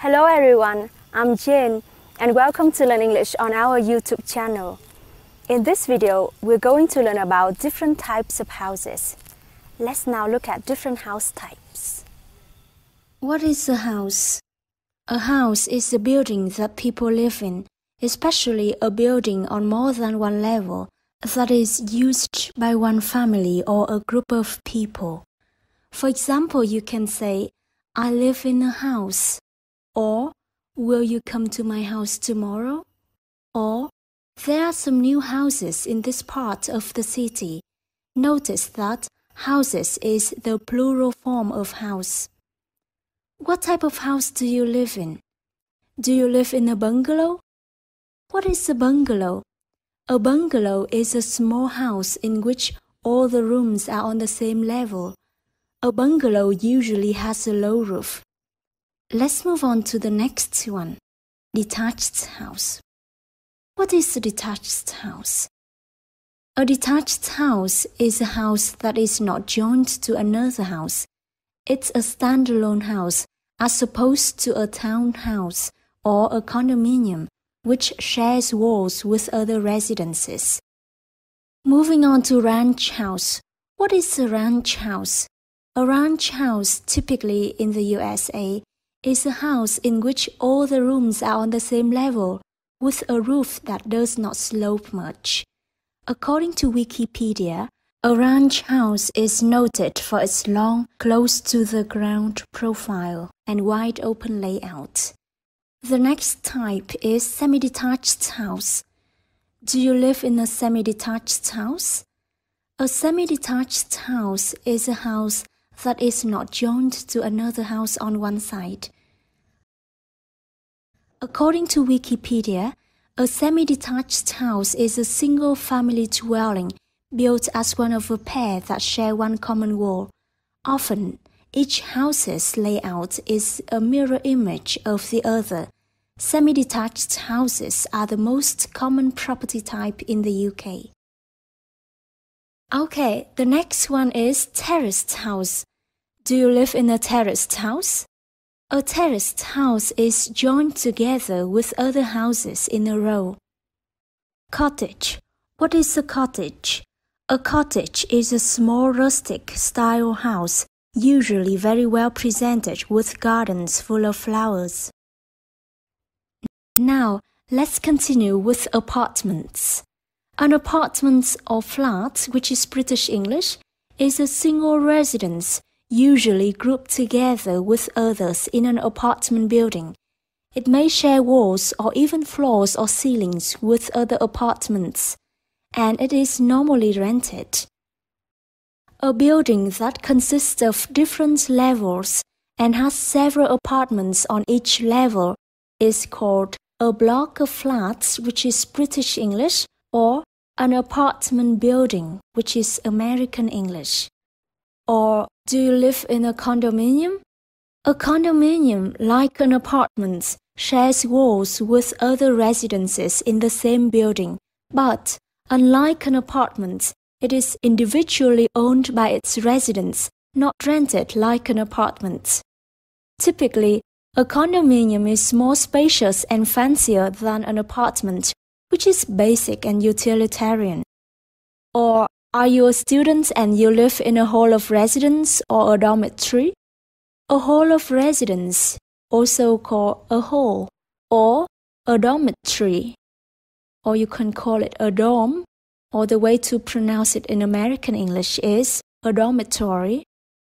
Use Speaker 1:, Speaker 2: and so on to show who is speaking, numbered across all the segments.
Speaker 1: Hello everyone, I'm Jen and welcome to Learn English on our YouTube channel. In this video, we're going to learn about different types of houses. Let's now look at different house types.
Speaker 2: What is a house? A house is a building that people live in, especially a building on more than one level that is used by one family or a group of people. For example, you can say, I live in a house. Or, will you come to my house tomorrow? Or, there are some new houses in this part of the city. Notice that houses is the plural form of house. What type of house do you live in? Do you live in a bungalow? What is a bungalow? A bungalow is a small house in which all the rooms are on the same level. A bungalow usually has a low roof. Let's move on to the next one, detached house. What is a detached house? A detached house is a house that is not joined to another house. It's a standalone house as opposed to a townhouse or a condominium, which shares walls with other residences. Moving on to ranch house. What is a ranch house? A ranch house, typically in the USA, is a house in which all the rooms are on the same level, with a roof that does not slope much. According to Wikipedia, a ranch house is noted for its long, close-to-the-ground profile and wide-open layout. The next type is semi-detached house. Do you live in a semi-detached house? A semi-detached house is a house that is not joined to another house on one side. According to Wikipedia, a semi-detached house is a single-family dwelling built as one of a pair that share one common wall. Often, each house's layout is a mirror image of the other. Semi-detached houses are the most common property type in the UK. Okay, the next one is terraced house. Do you live in a terraced house? A terraced house is joined together with other houses in a row. Cottage. What is a cottage? A cottage is a small rustic-style house, usually very well presented with gardens full of flowers. Now, let's continue with apartments. An apartment or flat, which is British English, is a single residence, usually grouped together with others in an apartment building. It may share walls or even floors or ceilings with other apartments, and it is normally rented. A building that consists of different levels and has several apartments on each level is called a block of flats, which is British English, or an apartment building, which is American English. Or, do you live in a condominium? A condominium, like an apartment, shares walls with other residences in the same building, but, unlike an apartment, it is individually owned by its residents, not rented like an apartment. Typically, a condominium is more spacious and fancier than an apartment, which is basic and utilitarian. Or, are you a student and you live in a hall of residence or a dormitory? A hall of residence, also called a hall, or a dormitory, or you can call it a dorm, or the way to pronounce it in American English is a dormitory.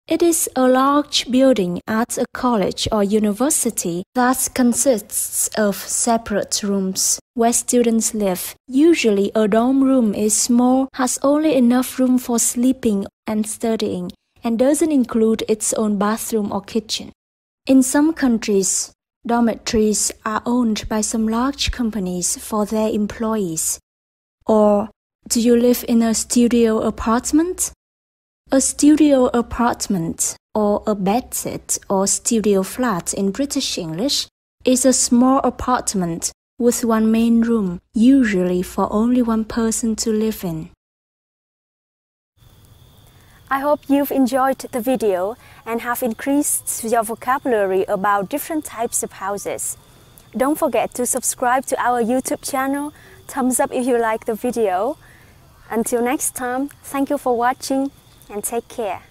Speaker 2: It is a large building at a college or university that consists of separate rooms where students live. Usually, a dorm room is small, has only enough room for sleeping and studying, and doesn't include its own bathroom or kitchen. In some countries, dormitories are owned by some large companies for their employees. Or, do you live in a studio apartment? A studio apartment, or a bedsit or studio flat in British English, is a small apartment with one main room, usually for only one person to live in.
Speaker 1: I hope you've enjoyed the video and have increased your vocabulary about different types of houses. Don't forget to subscribe to our YouTube channel. Thumbs up if you like the video. Until next time, thank you for watching and take care.